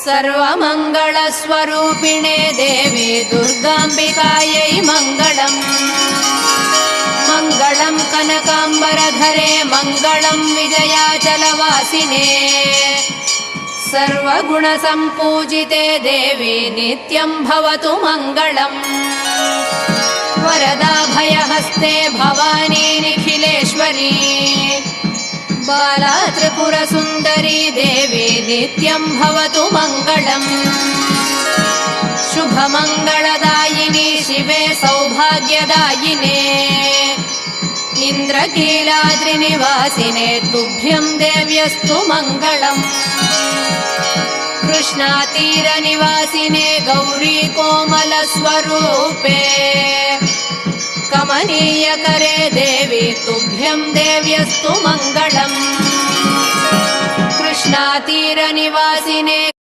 सर्वमङ्गलस्वरूपिणे देवी दुर्गाम्बिकायै मङ्गलम्। मङ्गलम् कनकाम्बरधरे मङ्गलम् विजयाचलवासिने। सर्वगुणसम्पूजिते देवी नित्यं भवतु मङ्गलम्। वरदाभयहस्ते भवानी निखिलेश्वरी। बाला त्रिपुरसुन्दरी देवी नित्यं भवतु मङ्गलम्। शुभमङ्गलदायिनी शिवे सौभाग्यदायिने। इन्द्रकीलाद्रिनिवासिने तुभ्यं देव्यस्तु मङ्गलम्। कृष्णातीरनिवासिने गौरी कोमलस्वरूपे। कमनीयकरे देवी तुभ्यं देव्यस्तु मङ्गलम्। कृष्णातीरनिवासिने